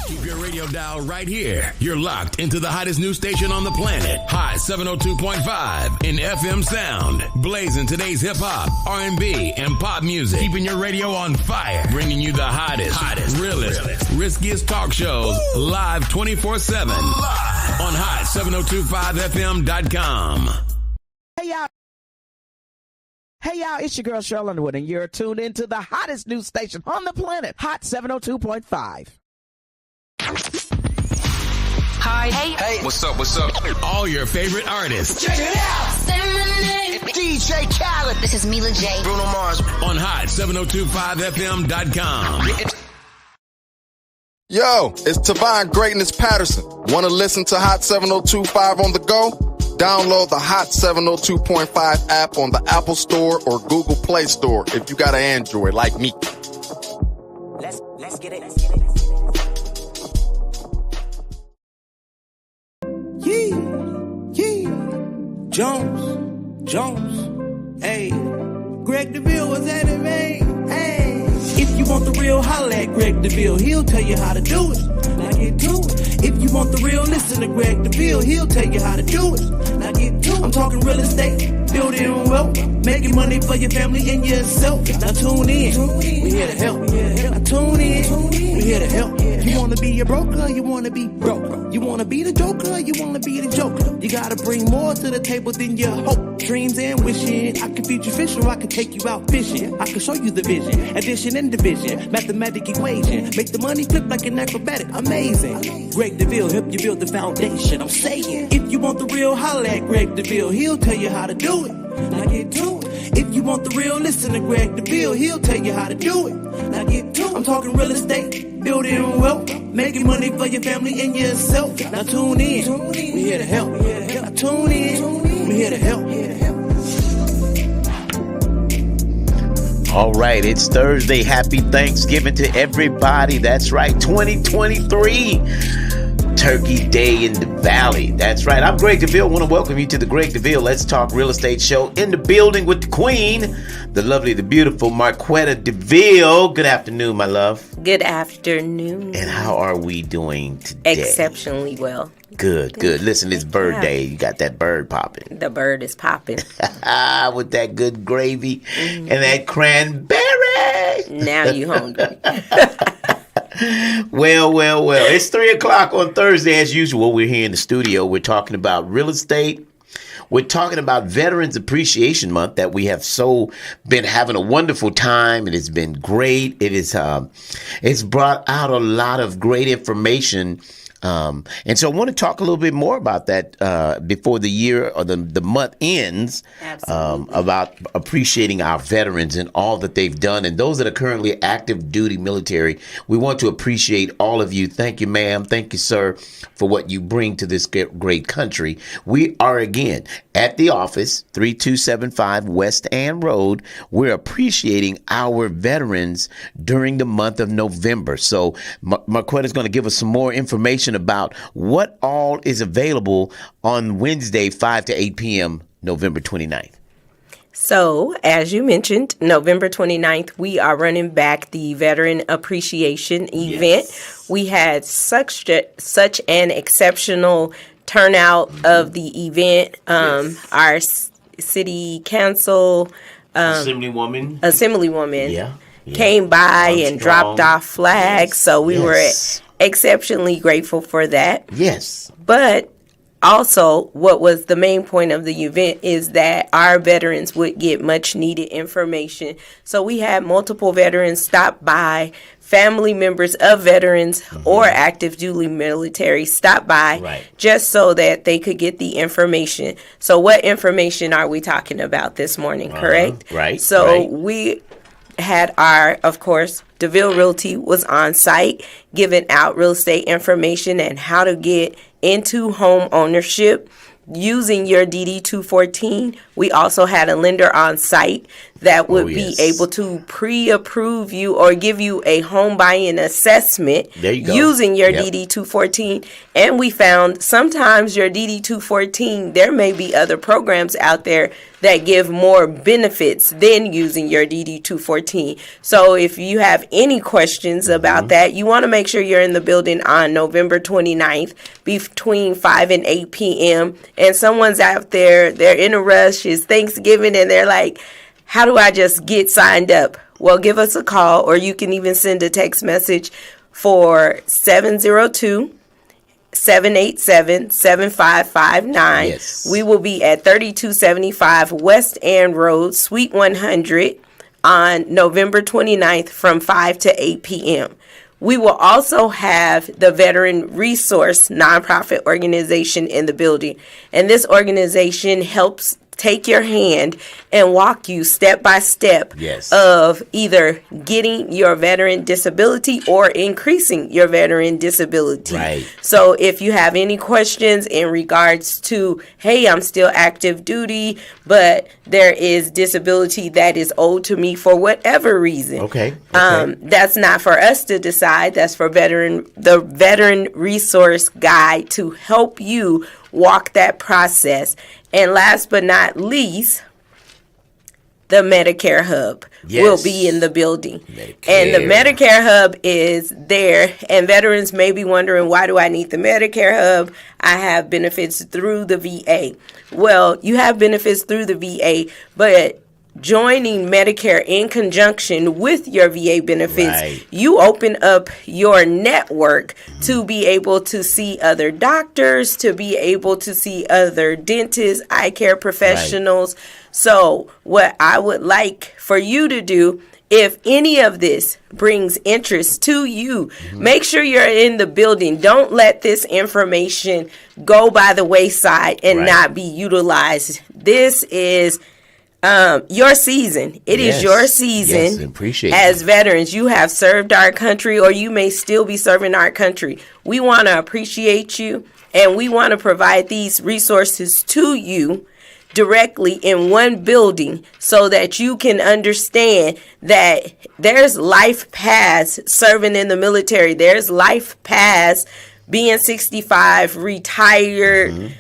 Keep your radio dial right here. You're locked into the hottest news station on the planet. Hot 702.5 in FM sound. Blazing today's hip-hop, R&B, and pop music. Keeping your radio on fire. Bringing you the hottest, realest, riskiest talk shows live 24/7 on hot7025fm.com. Hey y'all, it's your girl Cheryl Underwood, and you're tuned into the hottest news station on the planet, Hot 702.5. Hi. Hey. What's up? All your favorite artists. Check it out. Say my name. DJ Khaled. This is Mila J. Bruno Mars. On hot7025fm.com. Yo, it's Tavon Greatness Patterson. Want to listen to Hot 702.5 on the go? Download the Hot 702.5 app on the Apple Store or Google Play Store if you got an Android like me. Let's get it. Yeah. Jones. Hey, Greg Deville was at it, man. Hey, if you want the real, holla at Greg Deville. He'll tell you how to do it. Now get to it. If you want the real, listen to Greg Deville. He'll tell you how to do it. Now get to it. I'm talking real estate, building wealth, making money for your family and yourself. Now tune in. We here to help. Now tune in. We here to help. You wanna be a broker, you wanna be broke. You wanna be the joker, you wanna be the joker. You gotta bring more to the table than your hope, dreams, and wishing. I can feed you fish or I can take you out fishing. I can show you the vision, addition and division, mathematic equation. Make the money flip like an acrobatic, amazing. Greg Deville help you build the foundation. I'm saying, if you want the real, holla at Greg Deville. He'll tell you how to do it. Now get to it. If you want the real, listen to Greg Deville. He'll tell you how to do it. Now get to it. I'm talking real estate, building wealth, making money for your family and yourself. Now tune in. We here to help. Now tune in. We here to help. All right, it's Thursday. Happy Thanksgiving to everybody. That's right, 2023. Turkey Day in the Valley. That's right. I'm Greg Deville. I want to welcome you to the Greg Deville Let's Talk Real Estate Show in the building with the queen, the lovely, the beautiful Marquetta Deville. Good afternoon, my love. Good afternoon. And how are we doing today? Exceptionally well. Good. Listen, it's bird day. You got that bird popping. The bird is popping. With that good gravy and that cranberry. Now you hungry. Well. It's 3:00 on Thursday as usual. We're here in the studio. We're talking about real estate. We're talking about Veterans Appreciation Month that we have been having a wonderful time. It has been great. It's brought out a lot of great information. And so I want to talk a little bit more about that before the year or the month ends, about appreciating our veterans and all that they've done. And those that are currently active duty military, we want to appreciate all of you. Thank you, ma'am. Thank you, sir, for what you bring to this great country. We are, again, at the office, 3275 West Ann Road. We're appreciating our veterans during the month of November. So Marquetta is going to give us some more information about what all is available on Wednesday, 5 to 8 p.m., November 29th. So, as you mentioned, November 29th, we are running back the Veteran Appreciation event. Yes. We had such an exceptional turnout of the event. Our city council Assemblywoman came by and dropped off flags. Yes. So we were exceptionally grateful for that. Yes. But also, what was the main point of the event is that our veterans would get much needed information. So we had multiple veterans stop by, family members of veterans or active duty military stop by just so that they could get the information. So what information are we talking about this morning, correct? Right. So we had of course, Deville Realty was on site giving out real estate information and how to get into home ownership using your DD 214. We also had a lender on site that would be able to pre-approve you or give you a home buying assessment using your DD-214. And we found sometimes your DD-214, there may be other programs out there that give more benefits than using your DD-214. So if you have any questions about that, you want to make sure you're in the building on November 29th between 5 and 8 p.m. And someone's out there, they're in a rush, it's Thanksgiving, and they're like, how do I just get signed up? Well, give us a call, or you can even send a text message for 702-787-7559. Yes. We will be at 3275 West End Road, Suite 100 on November 29th from 5 to 8 p.m. We will also have the Veteran Resource nonprofit organization in the building. And this organization helps take your hand and walk you step by step of either getting your veteran disability or increasing your veteran disability. Right. So if you have any questions in regards to, hey, I'm still active duty, but there is disability that is owed to me for whatever reason. Okay. That's not for us to decide. That's for the Veteran Resource Guide to help you walk that process. And last but not least, the Medicare Hub will be in the building. And the Medicare Hub is there. And veterans may be wondering, why do I need the Medicare Hub? I have benefits through the VA. Well, you have benefits through the VA, but joining Medicare in conjunction with your VA benefits, you open up your network to be able to see other doctors, to be able to see other dentists, eye care professionals. So what I would like for you to do, if any of this brings interest to you, make sure you're in the building. Don't let this information go by the wayside and not be utilized. This is your season. It is your season. Appreciate as veterans. You have served our country, or you may still be serving our country. We want to appreciate you, and we want to provide these resources to you directly in one building so that you can understand that there's life past serving in the military. There's life past being 65, retired.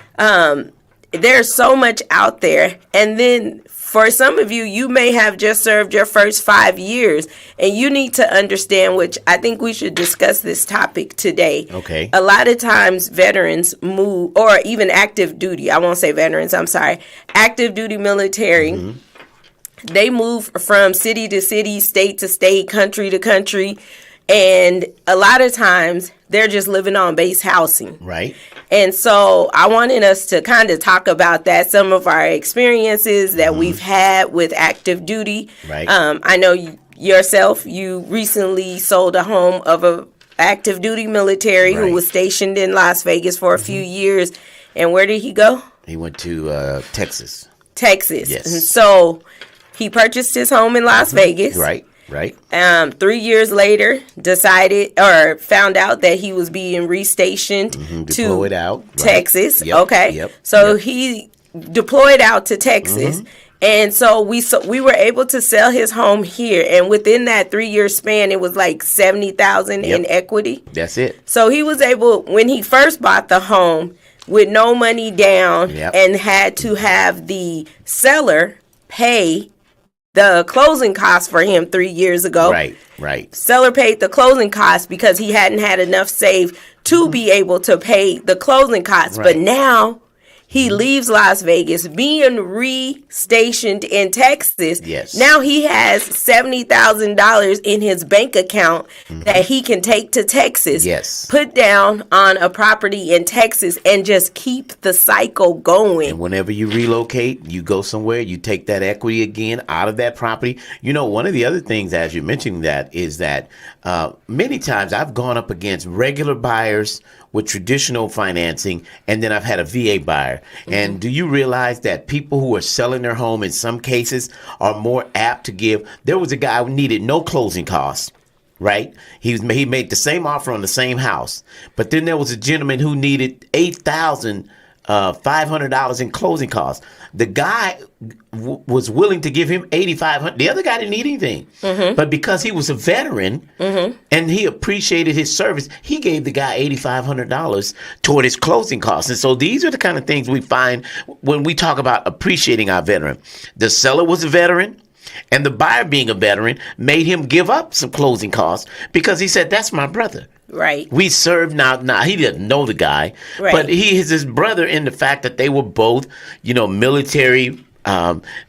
There's so much out there. And then for some of you, you may have just served your first 5 years, and you need to understand, which I think we should discuss this topic today. Okay. A lot of times veterans move, or even active duty, I won't say veterans, I'm sorry, active duty military, they move from city to city, state to state, country to country, and a lot of times they're just living on base housing. Right. And so I wanted us to kind of talk about that, some of our experiences that we've had with active duty. Right. I know yourself, you recently sold a home of a active duty military who was stationed in Las Vegas for a few years. And where did he go? He went to Texas. Texas. Yes. And so he purchased his home in Las Vegas. Right. Right. 3 years later, decided or found out that he was being restationed Deployed out. Texas. Yep. Okay. Yep. So he deployed out to Texas. And so we were able to sell his home here. And within that 3 year span, it was like $70,000 in equity. That's it. So he was able, when he first bought the home with no money down and had to have the seller pay the closing costs for him 3 years ago. Right. Seller paid the closing costs because he hadn't had enough saved to be able to pay the closing costs. But now he leaves Las Vegas, being restationed in Texas. Yes. Now he has $70,000 in his bank account that he can take to Texas. Yes. Put down on a property in Texas and just keep the cycle going. And whenever you relocate, you go somewhere, you take that equity again out of that property. You know, one of the other things, as you're mentioning that, is that many times I've gone up against regular buyers with traditional financing, and then I've had a VA buyer. And do you realize that people who are selling their home in some cases are more apt to give? There was a guy who needed no closing costs, right? He made the same offer on the same house, but then there was a gentleman who needed $8,000 $500 in closing costs. The guy was willing to give him $8,500. The other guy didn't need anything, but because he was a veteran and he appreciated his service, he gave the guy $8,500 toward his closing costs. And so these are the kind of things we find when we talk about appreciating our veteran. The seller was a veteran, and the buyer, being a veteran, made him give up some closing costs because he said, "That's my brother." Right. We served now. He didn't know the guy, right, but he is his brother in the fact that they were both, military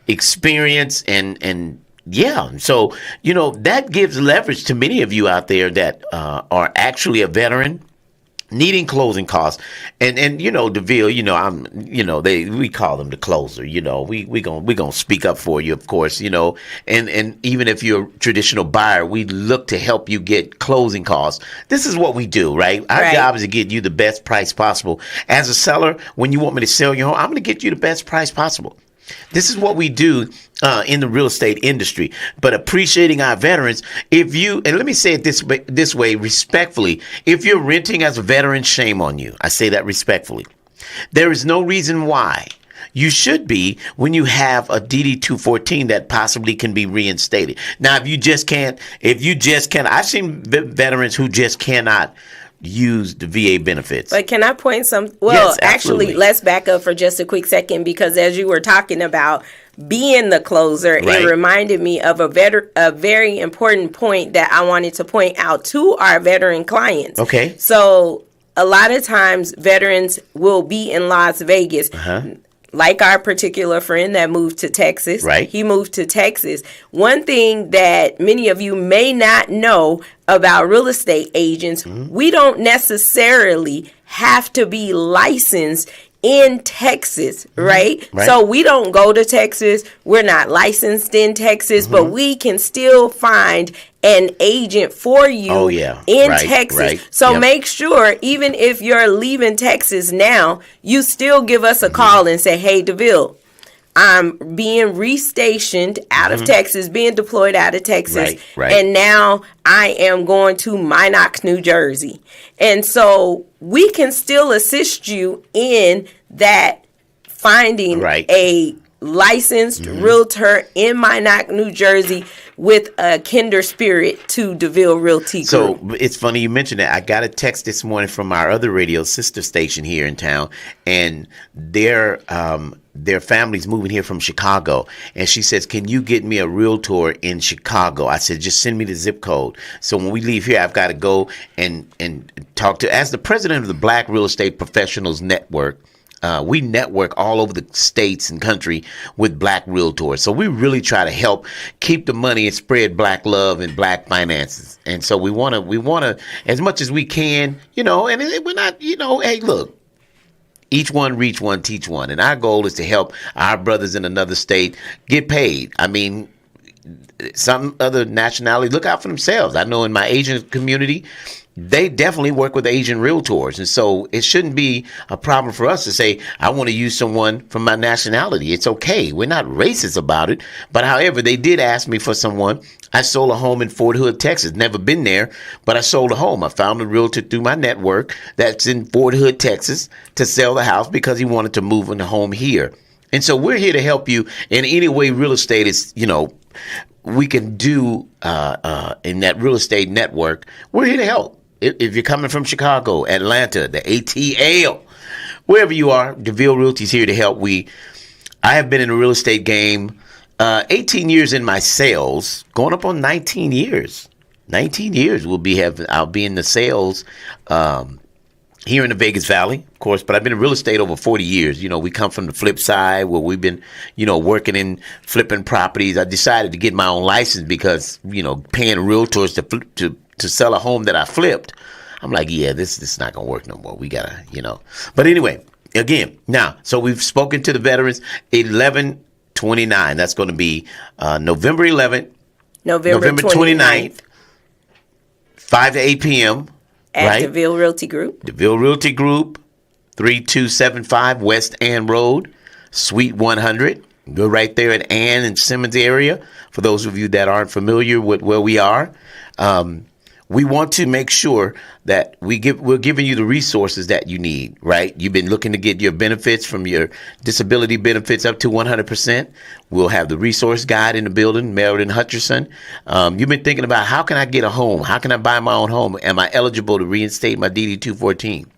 experience and yeah. So, that gives leverage to many of you out there that are actually a veteran needing closing costs. And Deville, we call them the closer. We gonna speak up for you, of course. And even if you're a traditional buyer, we look to help you get closing costs. This is what we do, right? Our job is to get you the best price possible. As a seller, when you want me to sell your home, I'm going to get you the best price possible. This is what we do in the real estate industry. But appreciating our veterans, and let me say it this way respectfully, if you're renting as a veteran, shame on you. I say that respectfully. There is no reason why you should be when you have a DD-214 that possibly can be reinstated. Now, if you just can't, I've seen veterans who just cannot use the VA benefits. But can I point Yes, actually, let's back up for just a quick second, because as you were talking about being the closer, right, it reminded me of a very important point that I wanted to point out to our veteran clients. Okay. So a lot of times veterans will be in Las Vegas. Like our particular friend that moved to Texas. Right. He moved to Texas. One thing that many of you may not know about real estate agents, we don't necessarily have to be licensed in Texas, right? So we don't go to Texas. We're not licensed in Texas, but we can still find an agent for you in Texas. So make sure, even if you're leaving Texas now, you still give us a call and say, "Hey, Deville, I'm being restationed out of Texas, being deployed out of Texas, and now I am going to Minot, New Jersey." And so we can still assist you in that, finding a licensed realtor in Minot, New Jersey, with a kinder spirit to Deville Realty Group. So it's funny you mentioned that. I got a text this morning from our other radio sister station here in town, and their family's moving here from Chicago, and she says, "Can you get me a realtor in Chicago?" I said, "Just send me the zip code." So when we leave here, I've got to go and talk to, as the president of the Black Real Estate Professionals Network. We network all over the states and country with black realtors. So we really try to help keep the money and spread black love and black finances. And so we want to, as much as we can, and we're not, hey, look, each one reach one, teach one. And our goal is to help our brothers in another state get paid. I mean, some other nationality look out for themselves. I know in my Asian community, they definitely work with Asian realtors. And so it shouldn't be a problem for us to say, "I want to use someone from my nationality." It's okay. We're not racist about it. But however, they did ask me for someone. I sold a home in Fort Hood, Texas. Never been there, but I sold a home. I found a realtor through my network that's in Fort Hood, Texas, to sell the house because he wanted to move in the home here. And so we're here to help you in any way real estate is, we can do in that real estate network. We're here to help. If you're coming from Chicago, Atlanta, the ATL, wherever you are, Deville Realty is here to help. I have been in the real estate game 18 years in my sales, going up on 19 years. 19 years I'll be in the sales here in the Vegas Valley, of course, but I've been in real estate over 40 years. We come from the flip side where we've been, working in flipping properties. I decided to get my own license because, paying realtors to sell a home that I flipped, I'm like, yeah, this is not going to work no more. We got to, But anyway, again, now, so we've spoken to the veterans, 11/29. That's going to be November 11th, November 29th, 5 to 8 p.m. At Deville Realty Group. Deville Realty Group, 3275 West Ann Road, Suite 100. We're right there at Ann and Simmons area. For those of you that aren't familiar with where we are, we want to make sure that we're giving you the resources that you need, right? You've been looking to get your benefits from your disability benefits up to 100%. We'll have the resource guide in the building, Meriden Hutcherson. You've been thinking about, how can I get a home? How can I buy my own home? Am I eligible to reinstate my DD 214?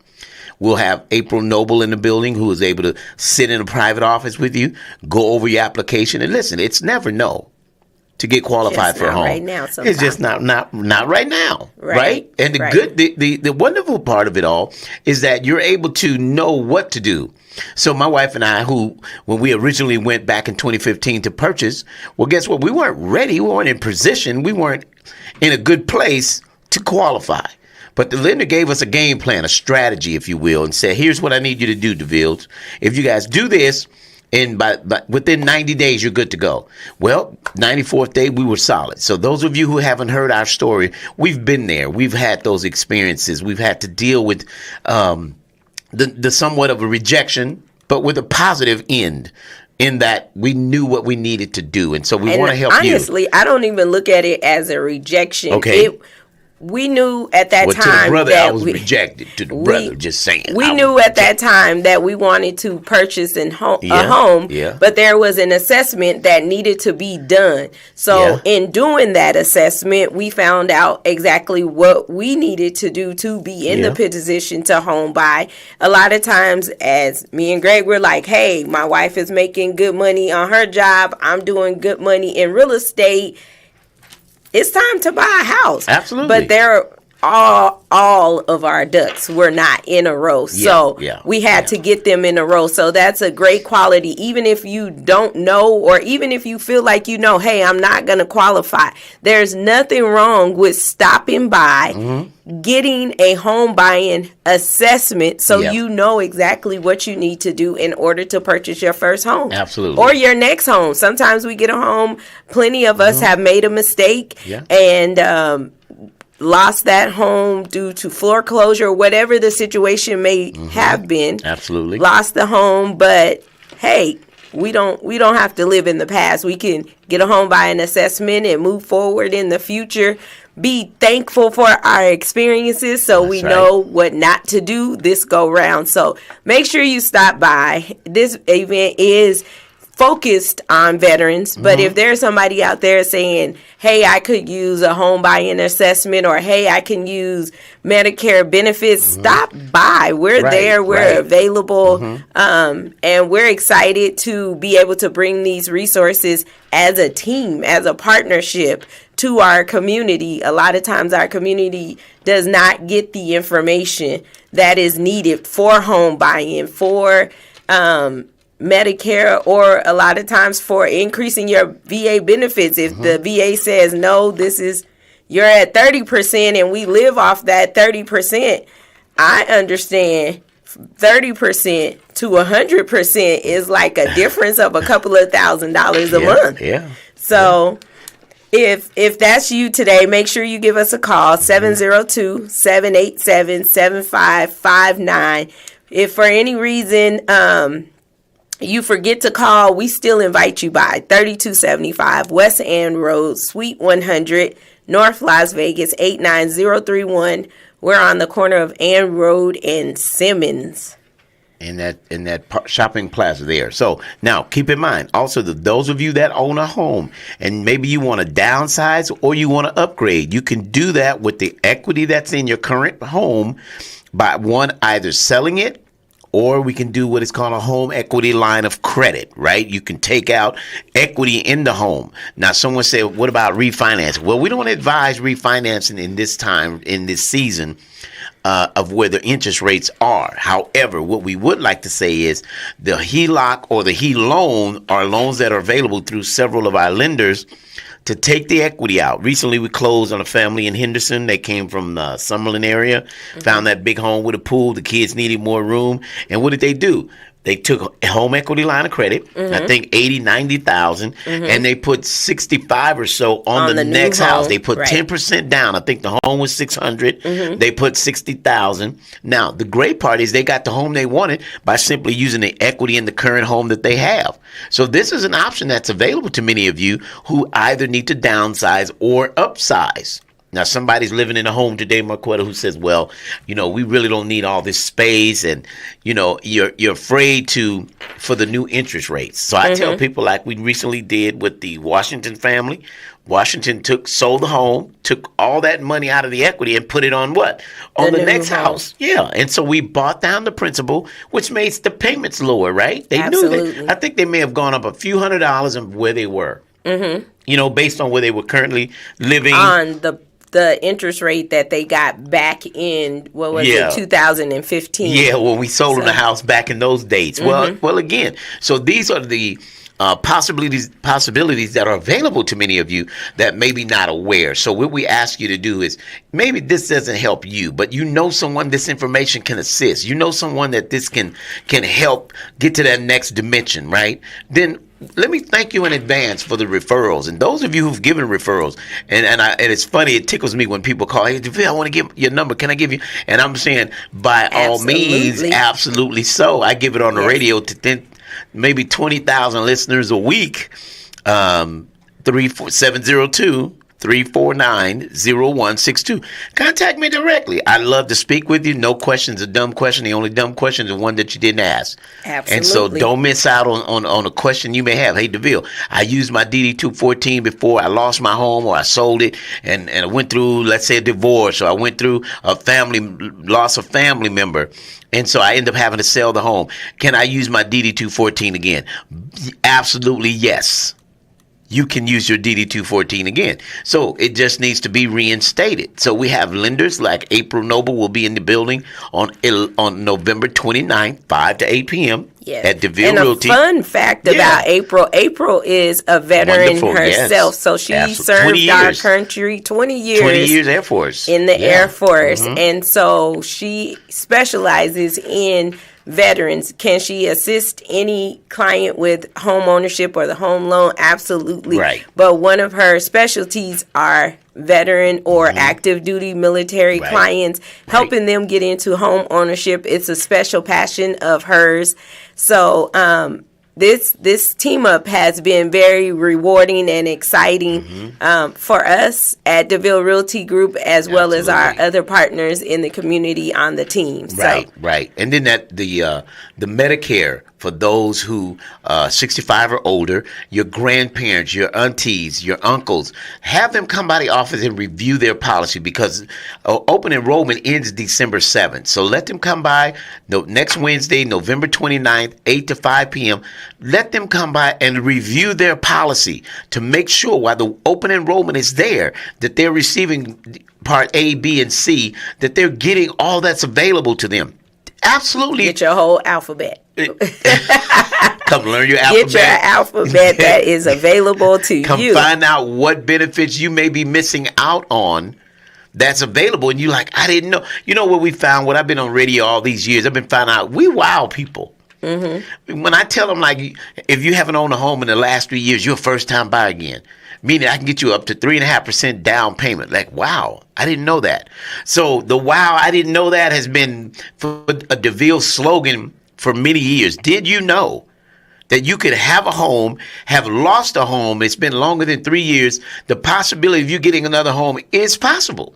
We'll have April Noble in the building, who is able to sit in a private office with you, go over your application. And listen, it's never no to get qualified for a home. Right now, it's just not right now, right? And the wonderful part of it all is that you're able to know what to do. So my wife and I, when we originally went back in 2015 to purchase, well, guess what? We weren't ready. We weren't in position. We weren't in a good place to qualify. But the lender gave us a game plan, a strategy, if you will, and said, here's what I need you to do, Deville. If you guys do this, and by within 90 days, you're good to go. Well, 94th day, we were solid. So those of you who haven't heard our story, we've been there. We've had those experiences. We've had to deal with the somewhat of a rejection, but with a positive end, in that we knew what we needed to do. And so we want to help you. Honestly, I don't even look at it as a rejection. Okay. We knew at that time to the brother, that I was rejected. To the brother, just saying. We knew at that time that we wanted to purchase a home, but there was an assessment that needed to be done. So in doing that assessment, we found out exactly what we needed to do to be in the position to home buy. A lot of times, as me and Greg were like, hey, my wife is making good money on her job. I'm doing good money in real estate. It's time to buy a house. Absolutely. But all of our ducks were not in a row. So we had to get them in a row. So that's a great quality. Even if you don't know, or even if you feel like you know, hey, I'm not going to qualify. There's nothing wrong with stopping by, getting a home buying assessment so you know exactly what you need to do in order to purchase your first home. Absolutely. Or your next home. Sometimes we get a home. Plenty of us have made a mistake and lost that home due to foreclosure, whatever the situation may have been. Absolutely. Lost the home, but hey, we don't have to live in the past. We can get a home buying assessment and move forward in the future. Be thankful for our experiences so we know what not to do this go round. So make sure you stop by. This event is focused on veterans, but if there's somebody out there saying, hey, I could use a home buying assessment, or hey, I can use Medicare benefits, stop by. We're there, we're available, and we're excited to be able to bring these resources as a team, as a partnership to our community. A lot of times our community does not get the information that is needed for home buying, for Medicare, or a lot of times for increasing your VA benefits. If the VA says, no, you're at 30% and we live off that 30%, I understand 30% to 100% is like a difference of a couple of $1,000s a month. Yeah. So if that's you today, make sure you give us a call, 702-787-7559. If for any reason you forget to call, we still invite you by 3275 West Ann Road, Suite 100, North Las Vegas, 89031. We're on the corner of Ann Road and Simmons. In that shopping plaza there. So now keep in mind, also those of you that own a home and maybe you want to downsize or you want to upgrade, you can do that with the equity that's in your current home by either selling it, or we can do what is called a home equity line of credit, right? You can take out equity in the home. Now, someone said, what about refinancing? Well, we don't advise refinancing in this season of where the interest rates are. However, what we would like to say is the HELOC or the HELoan are loans that are available through several of our lenders to take the equity out. Recently, we closed on a family in Henderson. They came from the Summerlin area, found that big home with a pool. The kids needed more room. And what did they do? They took a home equity line of credit, I think 80, 90,000, and they put 65 or so on the next house. They put 10% down. I think the home was 600. They put 60,000. Now, the great part is they got the home they wanted by simply using the equity in the current home that they have. So this is an option that's available to many of you who either need to downsize or upsize. Now, somebody's living in a home today, Marquetta, who says, well, we really don't need all this space. And, you're afraid for the new interest rates. So I tell people, like we recently did with the Washington family. Washington sold the home, took all that money out of the equity and put it on what? On the next house. Yeah. And so we bought down the principal, which makes the payments lower, right? They Absolutely. knew that. I think they may have gone up a few $100s of where they were, based on where they were currently living. On the interest rate that they got back in, what was it, 2015? Yeah, when we sold them the house back in those dates. Well, again, so these are the possibilities that are available to many of you that maybe not aware. So what we ask you to do is, maybe this doesn't help you, but someone this information can assist. Someone that this can help get to that next dimension, right? Then let me thank you in advance for the referrals. And those of you who've given referrals, and it's funny, it tickles me when people call, hey, Deville, I want to give your number. Can I give you? And I'm saying, by all means, absolutely so. I give it on the radio to maybe 20,000 listeners a week. 702-349-0162. Contact me directly. I'd love to speak with you. No question's a dumb question. The only dumb question is one that you didn't ask. Absolutely. And so don't miss out on a question you may have. Hey, Deville, I used my DD-214 before I lost my home or I sold it and I went through, let's say, a divorce, or I went through loss of family member. And so I end up having to sell the home. Can I use my DD-214 again? Absolutely, yes. You can use your DD-214 again. So it just needs to be reinstated. So we have lenders like April Noble will be in the building on November 29th, 5 to 8 p.m. at Deville Realty. And a fun fact about April is a veteran herself. So she served our country 20 years. 20 years Air Force. In the Air Force. And so she specializes in veterans. Can she assist any client with home ownership or the home loan? Absolutely. Right. But one of her specialties are veteran or active duty military clients, helping them get into home ownership. It's a special passion of hers. So this team up has been very rewarding and exciting for us at Deville Realty Group, as well as our other partners in the community on the team. Right. And then the Medicare for those who 65 or older, your grandparents, your aunties, your uncles, have them come by the office and review their policy, because open enrollment ends December 7th. So let them come by next Wednesday, November 29th, 8 to 5 p.m. Let them come by and review their policy to make sure while the open enrollment is there that they're receiving Part A, B, and C, that they're getting all that's available to them. Absolutely. Get your whole alphabet. Come learn your alphabet. Get your alphabet that is available to you. Come find out what benefits you may be missing out on that's available. And you're like, I didn't know. You know what we found? What I've been on radio all these years, I've been finding out we wow people. When I tell them, like, if you haven't owned a home in the last 3 years, you're a first-time buyer again. Meaning I can get you up to 3.5% down payment. Like, wow, I didn't know that. So the wow, I didn't know that has been a Deville slogan for many years. Did you know that you could have a home, have lost a home, it's been longer than 3 years, the possibility of you getting another home is possible.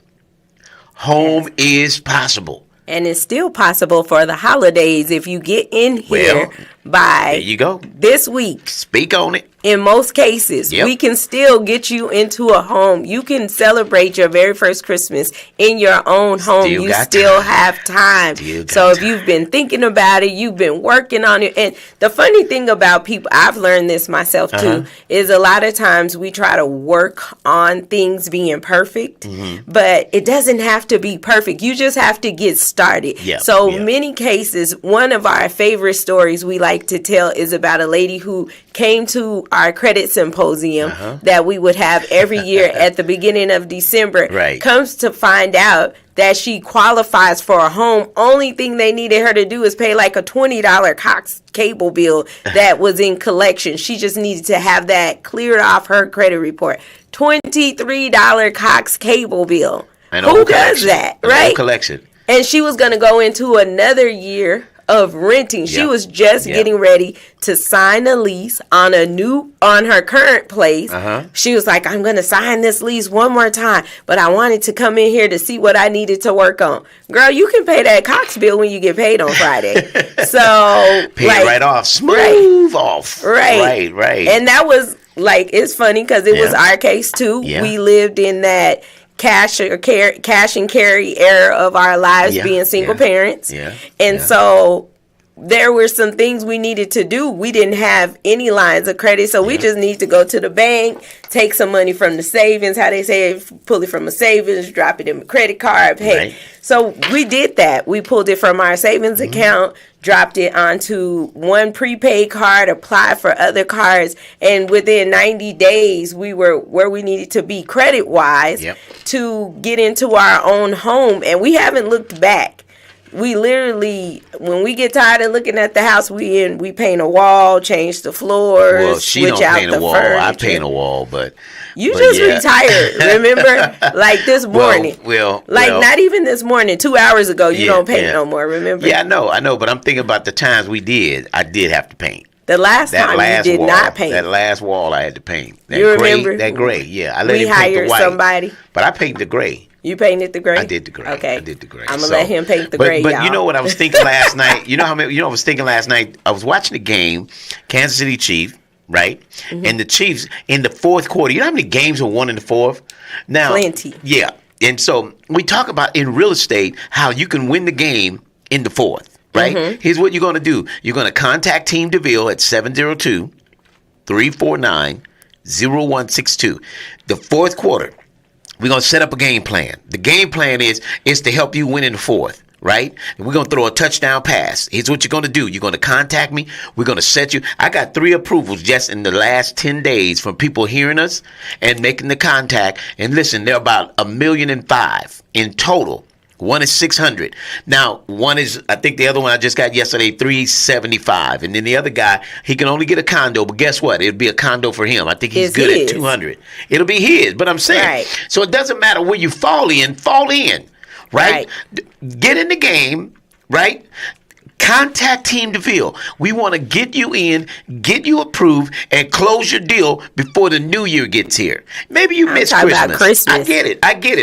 Home is possible. And it's still possible for the holidays if you get in here by there you go. This week. Speak on it. In most cases, we can still get you into a home. You can celebrate your very first Christmas in your own home. You still have time. So if you've been thinking about it, you've been working on it. And the funny thing about people, I've learned this myself too, is a lot of times we try to work on things being perfect, but it doesn't have to be perfect. You just have to get started. So many cases, one of our favorite stories we like to tell is about a lady who came to our credit symposium that we would have every year at the beginning of December. Comes to find out that she qualifies for a home. Only thing they needed her to do is pay like a $20 Cox cable bill that was in collection. She just needed to have that cleared off her credit report. $23 Cox cable bill. Who does that, right? Collection. And she was going to go into another year of renting. She was just getting ready to sign a lease on her current place. She was like, I'm going to sign this lease one more time, but I wanted to come in here to see what I needed to work on. Girl, you can pay that Cox bill when you get paid on Friday. So pay it right off, smooth off. Right. And that was like, it's funny because it was our case too. We lived in that cash and carry era of our lives, being single parents. And so there were some things we needed to do. We didn't have any lines of credit, so we just need to go to the bank, take some money from the savings, how they say, pull it from a savings, drop it in a credit card, pay. Right. So we did that. We pulled it from our savings account, dropped it onto one prepaid card, applied for other cards, and within 90 days, we were where we needed to be credit-wise to get into our own home, and we haven't looked back. We literally, when we get tired of looking at the house we paint a wall, change the floors, well, she switch don't out paint the a wall. furniture. I paint a wall, but retired, remember? Like this morning. Not even this morning, 2 hours ago, you don't paint no more, remember? Yeah, I know, but I'm thinking about the times I did have to paint. The last time you did not paint. That last wall I had to paint. Remember? That gray, I let him paint the white. We hired somebody. But I painted the gray. You painted the gray? I did the gray. Okay. I did the gray. I'm going to let him paint the gray, But y'all. you know what I was thinking last night? I was thinking last night? I was watching the game, Kansas City Chiefs, right? And the Chiefs, in the fourth quarter, you know how many games were won in the fourth? Now, plenty. Yeah. And so we talk about in real estate how you can win the game in the fourth, right? Here's what you're going to do. You're going to contact Team Deville at 702-349-0162. The fourth quarter. We're going to set up a game plan. The game plan is to help you win in the fourth, right? And we're going to throw a touchdown pass. Here's what you're going to do. You're going to contact me. We're going to set you. I got 3 approvals just in the last 10 days from people hearing us and making the contact. And listen, they're about 1.5 million in total. One is 600. Now, one is, I think the other one I just got yesterday, 375. And then the other guy, he can only get a condo, but guess what? It'll be a condo for him. I think he's good at 200. It'll be his, but I'm saying, so it doesn't matter where you fall in, right? Get in the game, right? Contact Team Deville. We want to get you in, get you approved, and close your deal before the new year gets here. Maybe you miss Christmas. I get it.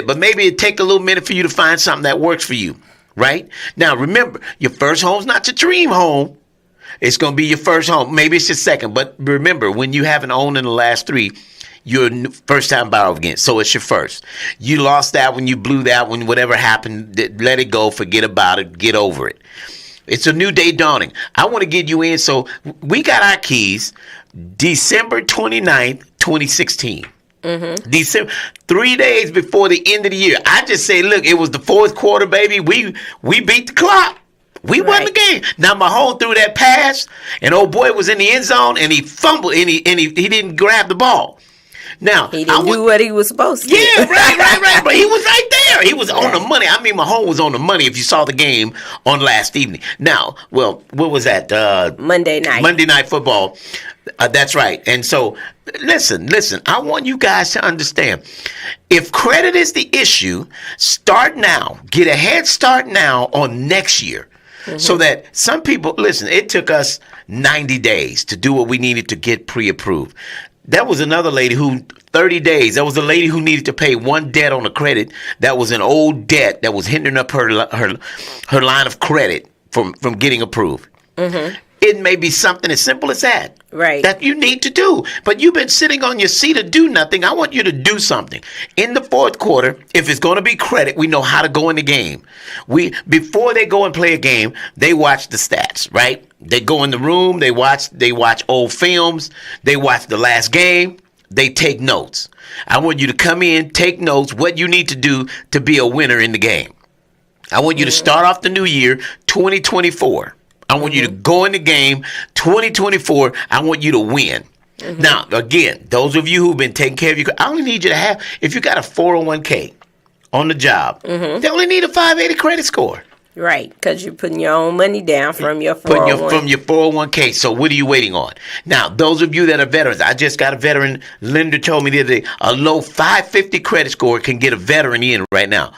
But maybe it take a little minute for you to find something that works for you, right? Now, remember, your first home's not your dream home. It's going to be your first home. Maybe it's your second. But remember, when you haven't owned in the last 3, you're a first-time buyer again, so it's your first. You lost that one, you blew that one, whatever happened, let it go, forget about it, get over it. It's a new day dawning. I want to get you in. So we got our keys December 29th, 2016. December, 3 days before the end of the year. I just say, look, it was the fourth quarter, baby. We beat the clock. We won the game. Now Mahomes threw that pass, and old boy was in the end zone, and he fumbled, and he didn't grab the ball. Now, he didn't do what he was supposed to. Yeah, right. But he was right there. He was on the money. I mean, Mahomes was on the money if you saw the game on last evening. Now, well, what was that? Monday night. Monday Night Football. That's right. And so, listen. I want you guys to understand. If credit is the issue, start now. Get a head start now on next year. So that some people, listen, it took us 90 days to do what we needed to get pre-approved. That was another lady who, 30 days, that was a lady who needed to pay one debt on a credit that was an old debt that was hindering up her line of credit from getting approved. It may be something as simple as that. Right. That you need to do. But you've been sitting on your seat to do nothing. I want you to do something. In the fourth quarter, if it's going to be credit, we know how to go in the game. Before they go and play a game, they watch the stats, right? They go in the room, they watch old films, they watch the last game, they take notes. I want you to come in, take notes, what you need to do to be a winner in the game. I want you to start off the new year, 2024. I want you to go in the game, 2024. I want you to win. Now, again, those of you who've been taking care of your, I only need you to have, if you got a 401k on the job, they only need a 580 credit score. Right, because you're putting your own money down from your 401k. From your 401k. So what are you waiting on? Now, those of you that are veterans, I just got a veteran. Linda told me the other day, a low 550 credit score can get a veteran in right now.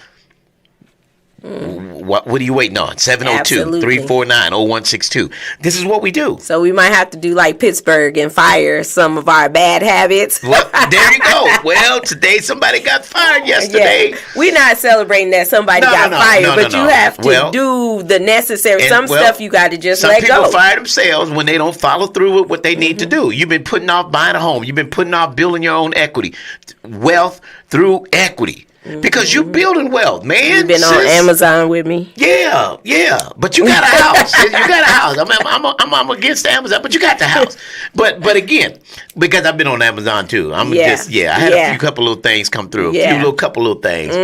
What are you waiting on? 702-349-0162. This is what we do. So we might have to do like Pittsburgh and fire some of our bad habits. Well, there you go. Well, today somebody got fired yesterday. Yeah. We're not celebrating that somebody got fired, but you have to do the necessary. Some stuff you got to just let go. Some people fire themselves when they don't follow through with what they need to do. You've been putting off buying a home. You've been putting off building your own equity. Wealth through equity. Because you're building wealth, man. You've been on Amazon with me. Yeah. But you got a house. You got a house. I'm against Amazon, but you got the house. But again, because I've been on Amazon too. I had a few couple little things come through. Couple little things.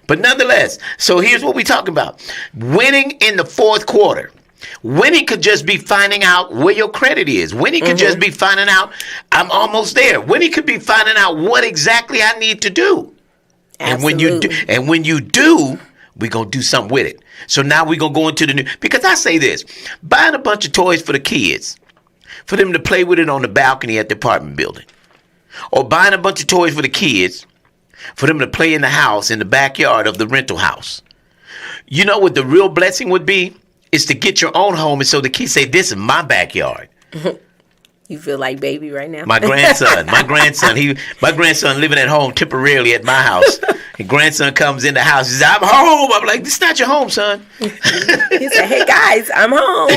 But nonetheless, so here's what we talking about. Winning in the fourth quarter. Winning could just be finding out where your credit is. Winning could just be finding out I'm almost there. Winning could be finding out what exactly I need to do. Absolutely. And when you do, we're going to do something with it. So now we're going to go into the new, because I say this, buying a bunch of toys for the kids, for them to play with it on the balcony at the apartment building, or buying a bunch of toys for the kids, for them to play in the house, in the backyard of the rental house. You know what the real blessing would be? Is to get your own home, and so the kids say, this is my backyard. You feel like baby right now. My grandson living at home temporarily at my house. And grandson comes in the house. He says, I'm home. I'm like, this is not your home, son. He said, hey guys, I'm home.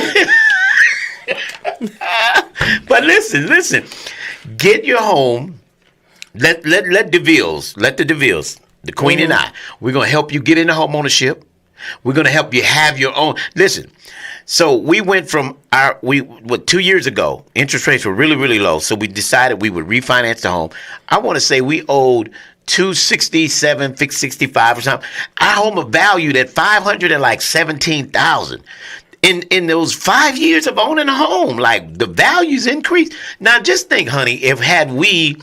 But listen. Get your home. Let the Devilles, the Queen and I, we're gonna help you get into home ownership. We're gonna help you have your own. Listen. So we went from 2 years ago, interest rates were really, really low. So we decided we would refinance the home. I want to say we owed $267, $665 or something. Our home was valued at $517,000. In those 5 years of owning a home, like the values increased. Now just think, honey, had we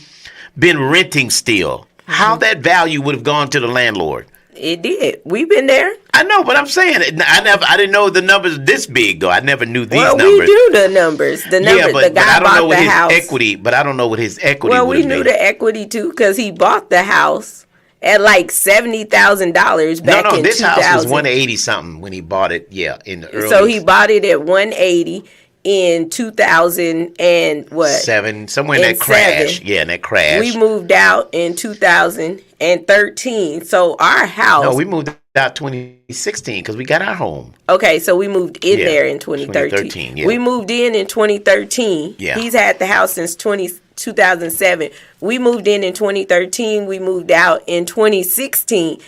been renting still, how that value would have gone to the landlord. It did. We've been there. I know, but I'm saying I didn't know the numbers this big though. I never knew these numbers. Well, we do the numbers. The numbers. Yeah, but the guy I don't bought know what the his house. equity. But I don't know what his equity. Well, we knew the equity too because he bought the house at like $70,000 back in 2000. This house was 180 something when he bought it. Yeah, in the early. So he bought it at 180 in 2000 and what? Somewhere in that crash. Yeah, in that crash. We moved out in 2013. So our house. No, we moved out 2016 because we got our home. Okay, so we moved in there in 2013. Yeah. We moved in 2013. Yeah. He's had the house since 2007. We moved in 2013. We moved out in 2016.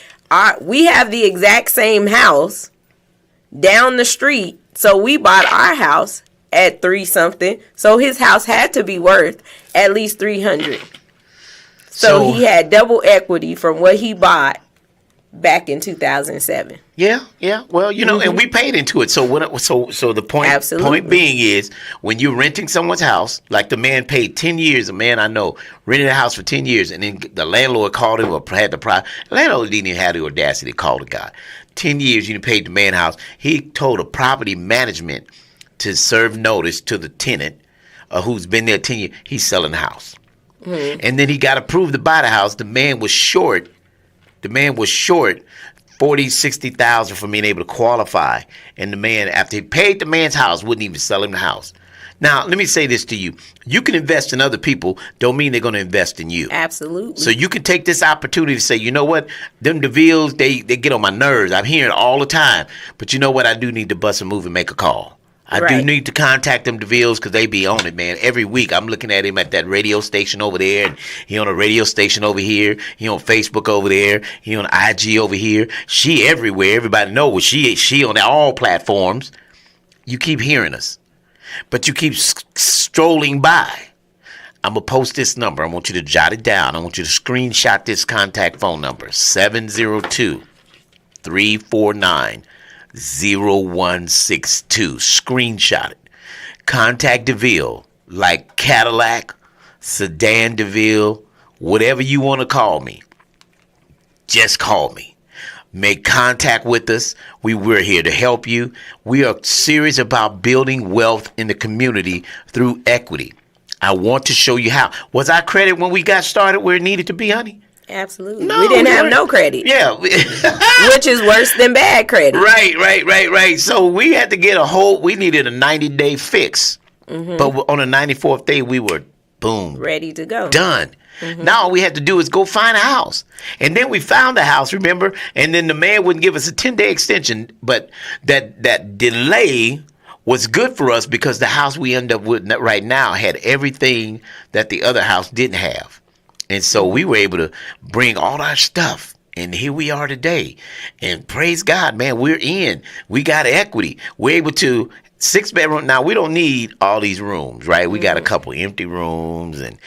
We have the exact same house down the street. So we bought our house at 3-something. So his house had to be worth at least $300. So he had double equity from what he bought back in 2007. Yeah. Well, and we paid into it. So the point being is, when you're renting someone's house, like the man paid 10 years. A man I know rented a house for 10 years, and then the landlord called him or had the the landlord didn't even have the audacity to call the guy. 10 years you paid the man house. He told a property management to serve notice to the tenant who's been there 10 years. He's selling the house. And then he got approved to buy the house. The man was short $40,000-$60,000 for being able to qualify. And the man, after he paid the man's house, wouldn't even sell him the house. Now, let me say this to you. You can invest in other people, don't mean they're going to invest in you. Absolutely. So you can take this opportunity to say, you know what? Them Devilles, they get on my nerves. I'm hearing it all the time. But you know what? I do need to bust a move and make a call. I do need to contact them Devilles because they be on it, man. Every week I'm looking at him at that radio station over there, and he on a radio station over here. He on Facebook over there. He on IG over here. She everywhere. Everybody knows she on all platforms. You keep hearing us, but you keep strolling by. I'm going to post this number. I want you to jot it down. I want you to screenshot this contact phone number, 702-349-0162. Screenshot it. Contact Deville, like Cadillac, Sedan Deville, whatever you want to call me. Just call me. Make contact with us. We're here to help you. We are serious about building wealth in the community through equity. I want to show you how. Was our credit when we got started where it needed to be, honey? Absolutely. We didn't have no credit. Yeah. Which is worse than bad credit. Right. So we had to get we needed a 90-day fix. Mm-hmm. But on the 94th day, we were, boom. Ready to go. Done. Mm-hmm. Now all we had to do is go find a house. And then we found a house, remember? And then the man wouldn't give us a 10-day extension. But that delay was good for us because the house we end up with right now had everything that the other house didn't have. And so we were able to bring all our stuff. And here we are today. And praise God, man, we're in. We got equity. We're able to 6-bedroom. Now, we don't need all these rooms, right? We got a couple empty rooms. And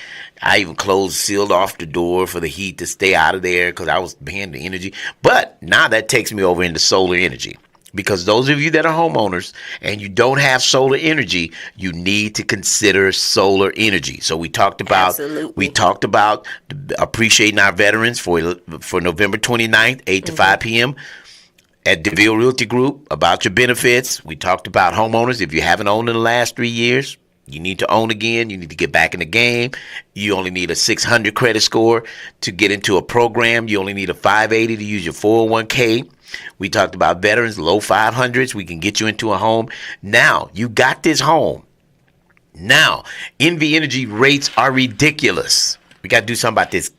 I even sealed off the door for the heat to stay out of there because I was paying the energy. But now that takes me over into solar energy. Because those of you that are homeowners and you don't have solar energy, you need to consider solar energy. So we talked about appreciating our veterans for November 29th, 8 to 5 p.m. at Deville Realty Group about your benefits. We talked about homeowners. If you haven't owned in the last 3 years, you need to own again. You need to get back in the game. You only need a 600 credit score to get into a program. You only need a 580 to use your 401k. We talked about veterans, low 500s. We can get you into a home. Now, you got this home. Now, NV Energy rates are ridiculous. We got to do something about this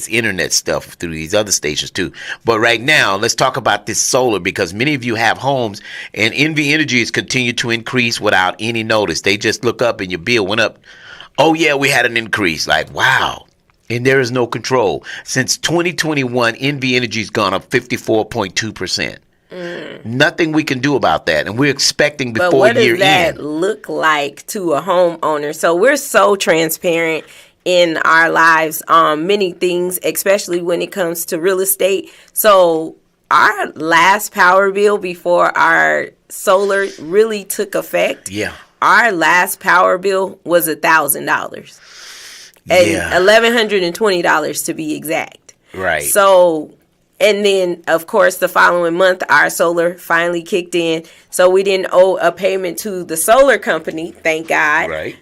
internet stuff through these other stations too. But right now, let's talk about this solar because many of you have homes and NV Energy has continued to increase without any notice. They just look up and your bill went up. Oh yeah, we had an increase. Like, wow. And there is no control. Since 2021, NV Energy's gone up 54.2%. Nothing we can do about that. And we're expecting before year end. But what does that look like to a homeowner? So we're so transparent in our lives on many things, especially when it comes to real estate. So our last power bill before our solar really took effect, our last power bill was $1,000. $1,120 to be exact. Right. So, and then of course the following month our solar finally kicked in, so we didn't owe a payment to the solar company, thank God. Right.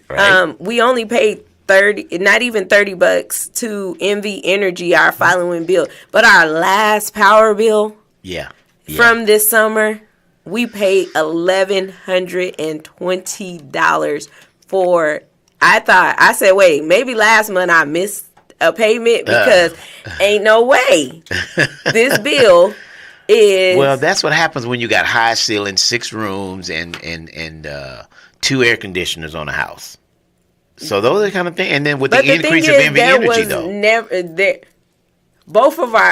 We only paid not even $30 to NV Energy our following bill, but our last power bill from this summer we paid $1,120 for. I said, wait, maybe last month I missed a payment because ain't no way this bill is. Well, that's what happens when you got high ceiling, 6 rooms, and 2 air conditioners on a house. So those are the kind of things. And then with the increase of NV Energy, though.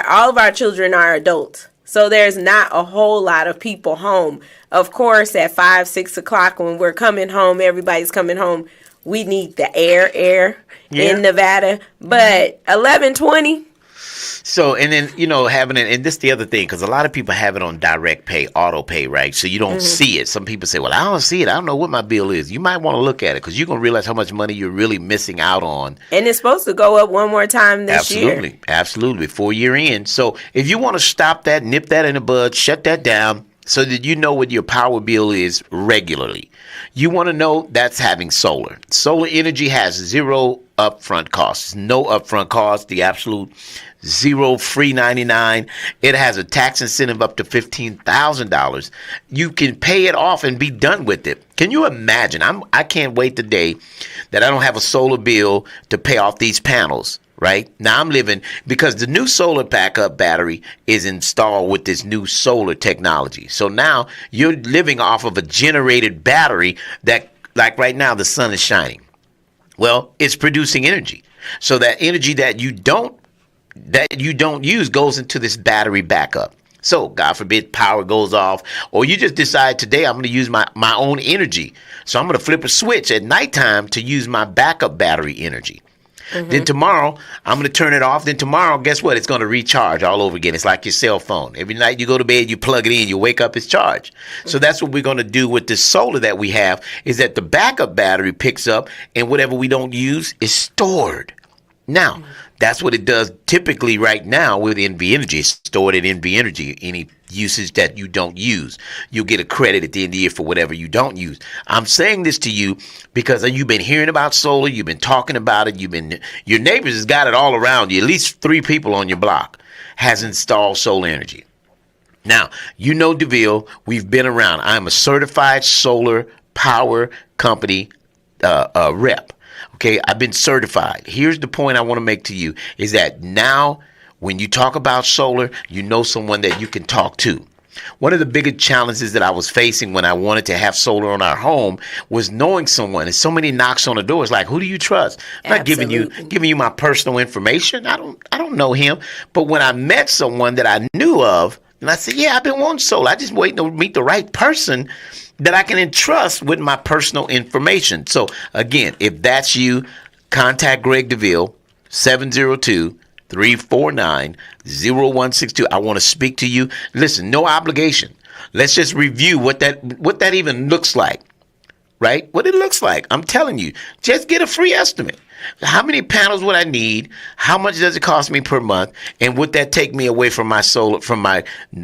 All of our children are adults. So there's not a whole lot of people home. Of course, at 5, 6 o'clock when we're coming home, everybody's coming home. We need the air in Nevada, but 1120. So, and then, having it, and this is the other thing, because a lot of people have it on direct pay, auto pay, right? So you don't see it. Some people say, well, I don't see it. I don't know what my bill is. You might want to look at it because you're going to realize how much money you're really missing out on. And it's supposed to go up one more time this year. Absolutely. Before year end. So if you want to stop that, nip that in the bud, shut that down so that you know what your power bill is regularly. You want to know that's having solar. Solar energy has 0 upfront costs, no upfront costs, the absolute 0 free 99. It has a tax incentive up to $15,000. You can pay it off and be done with it. Can you imagine? I can't wait the day that I don't have a solar bill to pay off these panels. Right now I'm living because the new solar backup battery is installed with this new solar technology. So now you're living off of a generated battery that, like right now, the sun is shining. Well, it's producing energy. So that energy that you don't use goes into this battery backup. So God forbid power goes off, or you just decide today I'm going to use my own energy. So I'm going to flip a switch at nighttime to use my backup battery energy. Then tomorrow, I'm going to turn it off. Then tomorrow, guess what? It's going to recharge all over again. It's like your cell phone. Every night you go to bed, you plug it in, you wake up, it's charged. So that's what we're going to do with this solar that we have, is that the backup battery picks up and whatever we don't use is stored. Now, That's what it does typically right now with NV Energy. It's stored at NV Energy. Any usage that you don't use, you'll get a credit at the end of the year for whatever you don't use. I'm saying this to you because you've been hearing about solar. You've been talking about it. Your neighbors has got it all around you. At least 3 people on your block has installed solar energy. Now, you know Deville. We've been around. I'm a certified solar power company rep. Okay, I've been certified. Here's the point I want to make to you is that now when you talk about solar, you know someone that you can talk to. One of the biggest challenges that I was facing when I wanted to have solar on our home was knowing someone. And so many knocks on the door. It's like, who do you trust? I'm not giving you my personal information. I don't know him. But when I met someone that I knew of, and I said, yeah, I've been wanting solar. I just waiting to meet the right person that I can entrust with my personal information. So again, if that's you, contact Greg Deville, 702-349-0162. I want to speak to you. Listen, no obligation. Let's just review what that even looks like, right? What it looks like. I'm telling you, just get a free estimate. How many panels would I need? How much does it cost me per month? And would that take me away from my solar, from my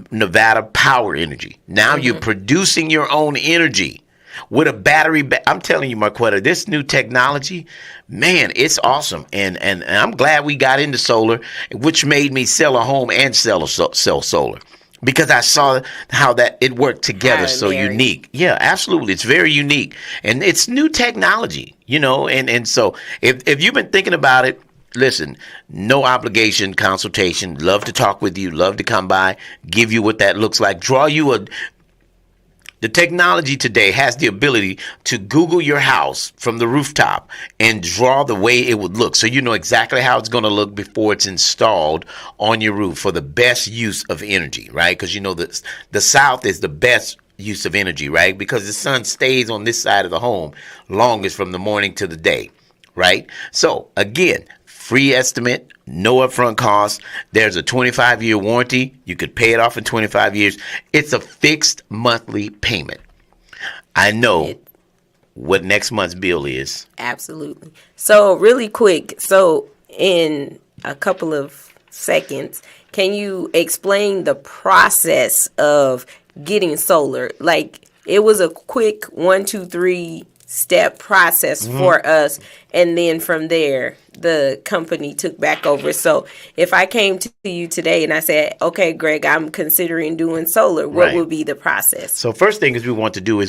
Nevada power energy? Now you're producing your own energy with a battery. I'm telling you, Marquetta, this new technology, man, it's awesome. And I'm glad we got into solar, which made me sell a home and sell solar. Because I saw how that it worked together so unique. Yeah, absolutely. It's very unique. And it's new technology, and so if you've been thinking about it, listen, no obligation consultation. Love to talk with you. Love to come by, give you what that looks like. The technology today has the ability to Google your house from the rooftop and draw the way it would look. So you know exactly how it's going to look before it's installed on your roof for the best use of energy, right? Because the south is the best use of energy, right? Because the sun stays on this side of the home longest from the morning to the day, right? So again, free estimate, no upfront cost. There's a 25-year warranty. You could pay it off in 25 years. It's a fixed monthly payment. I know what next month's bill is. Absolutely. So really quick, in a couple of seconds, can you explain the process of getting solar? Like, it was a quick 1, 2, 3 step process for us, and then from there the company took back over. So if I came to you today and I said, okay, Greg, I'm considering doing solar, what would be the process? So first thing we want to do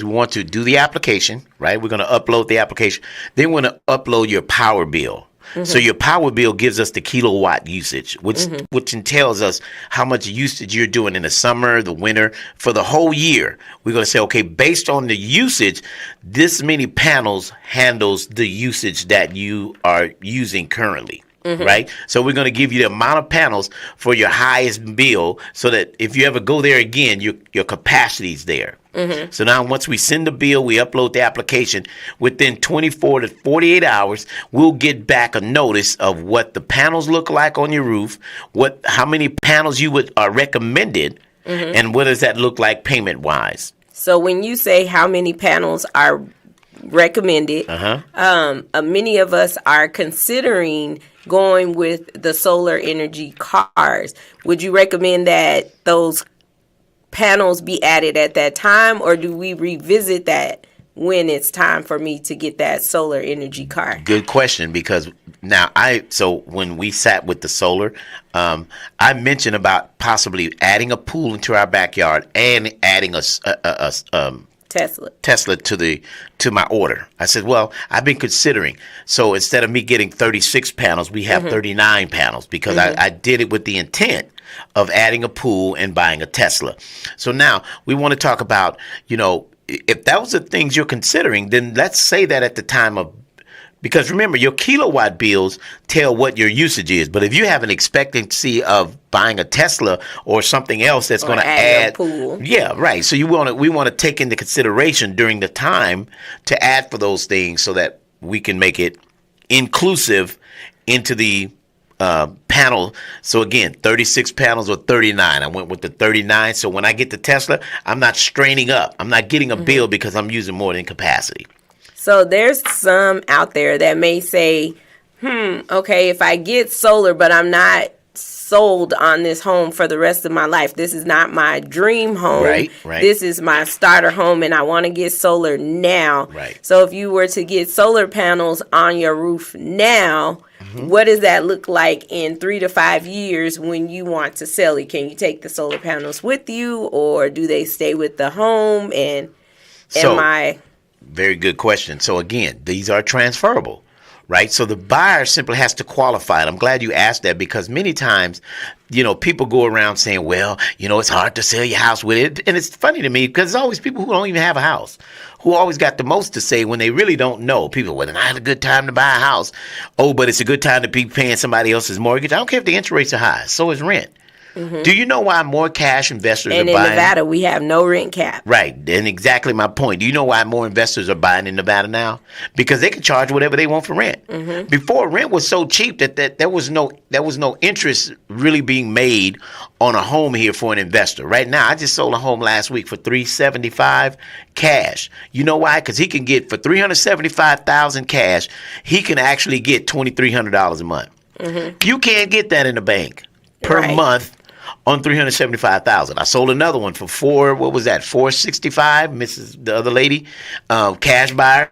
the application, right? We're going to upload the application. Then we're going to upload your power bill. So your power bill gives us the kilowatt usage, which entails us how much usage you're doing in the summer, the winter, for the whole year. We're going to say, okay, based on the usage, this many panels handles the usage that you are using currently. Right? So we're going to give you the amount of panels for your highest bill so that if you ever go there again, your capacity is there. So now once we send the bill, we upload the application. Within 24 to 48 hours, we'll get back a notice of what the panels look like on your roof, how many panels you are recommended, and what does that look like payment-wise. So when you say how many panels are recommended, many of us are considering going with the solar energy cars. Would you recommend that those panels be added at that time, or do we revisit that when it's time for me to get that solar energy car? Good question, because now when we sat with the solar, I mentioned about possibly adding a pool into our backyard and adding a Tesla to my order. I said, well, I've been considering. So instead of me getting 36 panels, we have 39 panels because I did it with the intent of adding a pool and buying a Tesla. So now we want to talk about, if those are things you're considering, then let's say that at the time of, because remember, your kilowatt bills tell what your usage is. But if you have an expectancy of buying a Tesla or something else that's going to add a pool. Yeah, right. So we want to take into consideration during the time to add for those things so that we can make it inclusive into the panel. So again, 36 panels or 39. I went with the 39. So when I get the Tesla, I'm not straining up. I'm not getting a bill because I'm using more than capacity. So there's some out there that may say, okay, if I get solar, but I'm not sold on this home for the rest of my life. This is not my dream home. Right. This is my starter home, and I want to get solar now. Right. So if you were to get solar panels on your roof now, what does that look like in 3 to 5 years when you want to sell it? Can you take the solar panels with you, or do they stay with the home? And very good question. So again, these are transferable. Right. So the buyer simply has to qualify it. I'm glad you asked that, because many times, people go around saying, well, it's hard to sell your house with it. And it's funny to me because there's always people who don't even have a house, who always got the most to say when they really don't know. People, well, then I had a good time to buy a house. Oh, but it's a good time to be paying somebody else's mortgage. I don't care if the interest rates are high. So is rent. Do you know why more cash investors are buying? And in Nevada, we have no rent cap. Right. And exactly my point. Do you know why more investors are buying in Nevada now? Because they can charge whatever they want for rent. Before, rent was so cheap that there was no interest really being made on a home here for an investor. Right now, I just sold a home last week for $375 cash. You know why? Because he can get for $375,000 cash, he can actually get $2,300 a month. You can't get that in the bank per month on $375,000. I sold another one for $465. Mrs. the other lady, cash buyer,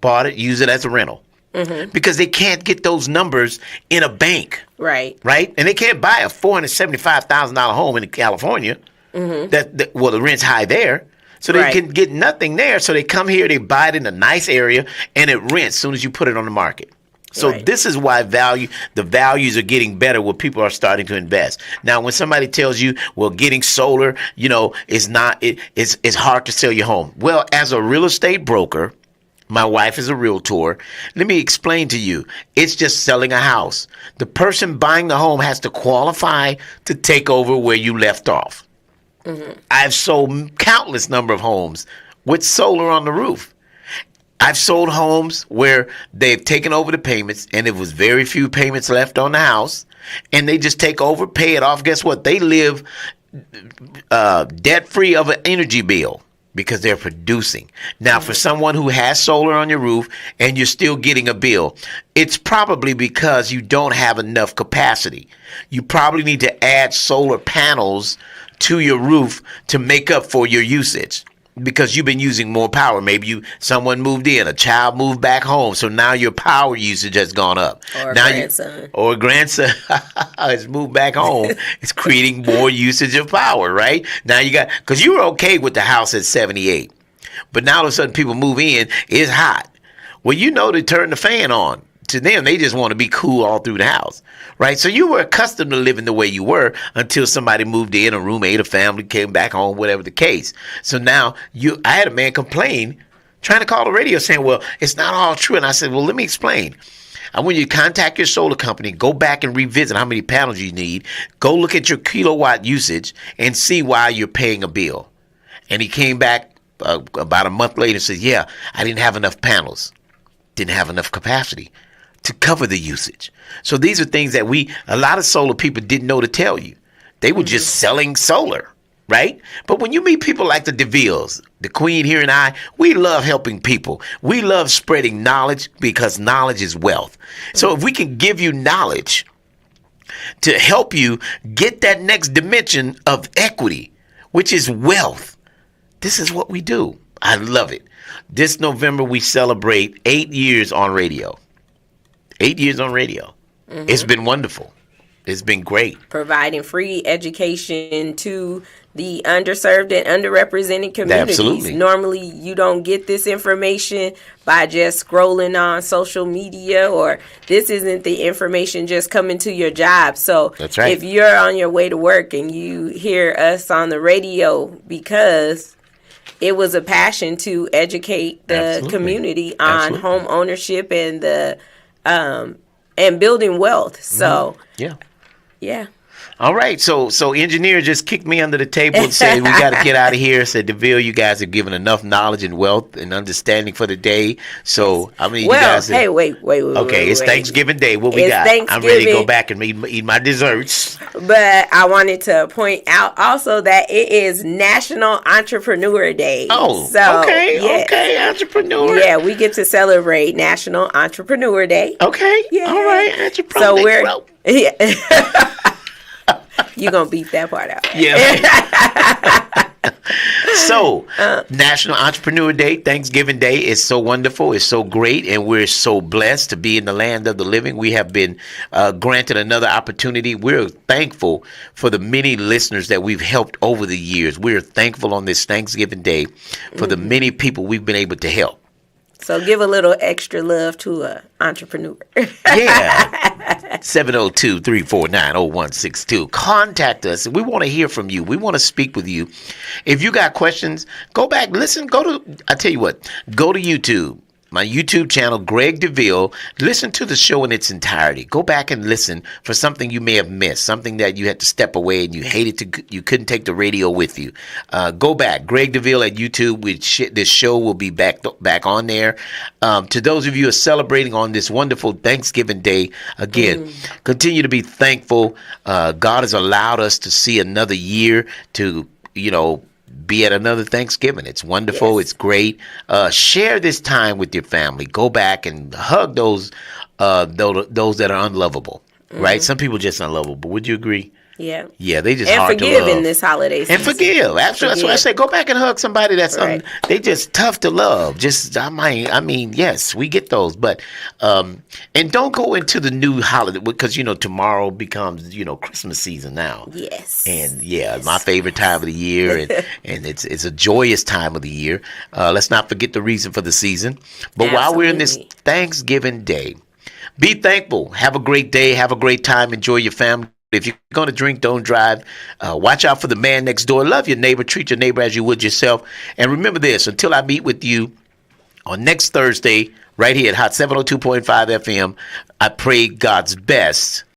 bought it, used it as a rental. Because they can't get those numbers in a bank. Right. And they can't buy a $475,000 home in California. The rent's high there. So they can get nothing there. So they come here, they buy it in a nice area, and it rents as soon as you put it on the market. So this is why the values are getting better where people are starting to invest. Now, when somebody tells you, well, getting solar, it's hard to sell your home. Well, as a real estate broker, my wife is a realtor. Let me explain to you. It's just selling a house. The person buying the home has to qualify to take over where you left off. I've sold countless number of homes with solar on the roof. I've sold homes where they've taken over the payments and there was very few payments left on the house, and they just take over, pay it off. Guess what? They live debt-free of an energy bill because they're producing. Now, for someone who has solar on your roof and you're still getting a bill, it's probably because you don't have enough capacity. You probably need to add solar panels to your roof to make up for your usage, because you've been using more power. Maybe someone moved in, a child moved back home, so now your power usage has gone up. Or a grandson has moved back home. It's creating more usage of power, right? Now because you were okay with the house at 78, but now all of a sudden people move in, it's hot. Well, to turn the fan on. To them, they just want to be cool all through the house, right? So you were accustomed to living the way you were until somebody moved in, a roommate, a family came back home, whatever the case. So now I had a man complain, trying to call the radio saying, well, it's not all true. And I said, well, let me explain. I want you to contact your solar company, go back and revisit how many panels you need, go look at your kilowatt usage and see why you're paying a bill. And he came back about a month later and said, yeah, I didn't have enough panels, didn't have enough capacity to cover the usage. So these are things that a lot of solar people didn't know to tell you. They were just selling solar, right? But when you meet people like the Devilles, the Queen here and I, we love helping people. We love spreading knowledge because knowledge is wealth. So if we can give you knowledge to help you get that next dimension of equity, which is wealth, this is what we do. I love it. This November, we celebrate 8 years on radio. 8 years on radio. It's been wonderful. It's been great. Providing free education to the underserved and underrepresented communities. Absolutely. Normally, you don't get this information by just scrolling on social media, or this isn't the information just coming to your job. So that's right. If you're on your way to work and you hear us on the radio because it was a passion to educate the community on home ownership and and building wealth. So, yeah. All right, so engineer just kicked me under the table and said we got to get out of here. Said Deville, you guys have given enough knowledge and wealth and understanding for the day. So I mean, you guys. Hey, wait. Okay, it's Thanksgiving Day. What we It's got? Thanksgiving. I'm ready to go back and eat my desserts. But I wanted to point out also that it is National Entrepreneur Day. Oh, so, okay, yes. okay, entrepreneur. Yeah, we get to celebrate National Entrepreneur Day. Okay, Yeah. all right, entrepreneur. So we're you gonna beat that part out. Yeah. So, National Entrepreneur Day, Thanksgiving Day is so wonderful. It's so great. And we're so blessed to be in the land of the living. We have been granted another opportunity. We're thankful for the many listeners that we've helped over the years. We're thankful on this Thanksgiving Day for the many people we've been able to help. So give a little extra love to an entrepreneur. Yeah. 702-349-0162. Contact us. We want to hear from you. We want to speak with you. If you got questions, go back, listen, I tell you what, go to YouTube. My YouTube channel, Greg Deville. Listen to the show in its entirety. Go back and listen for something you may have missed, something that you had to step away and you you couldn't take the radio with you. Go back, Greg Deville at YouTube. This show will be back on there. To those of you who are celebrating on this wonderful Thanksgiving Day, again, continue to be thankful. God has allowed us to see another year to, be at another Thanksgiving. It's wonderful. Yes. It's great. Share this time with your family. Go back and hug those that are unlovable. Right? Some people just unlovable. Would you agree? Yeah. Yeah, they just and hard to love. And forgive in this holiday season. And forgive. Absolutely. That's why I say go back and hug somebody that's they just tough to love. I mean, yes, we get those, but and don't go into the new holiday because tomorrow becomes Christmas season now. Yes. And my favorite time of the year, and it's a joyous time of the year. Let's not forget the reason for the season. But while we're in this Thanksgiving Day, be thankful. Have a great day. Have a great time. Enjoy your family. If you're going to drink, don't drive. Watch out for the man next door. Love your neighbor. Treat your neighbor as you would yourself. And remember this, until I meet with you on next Thursday, right here at Hot 702.5 FM, I pray God's best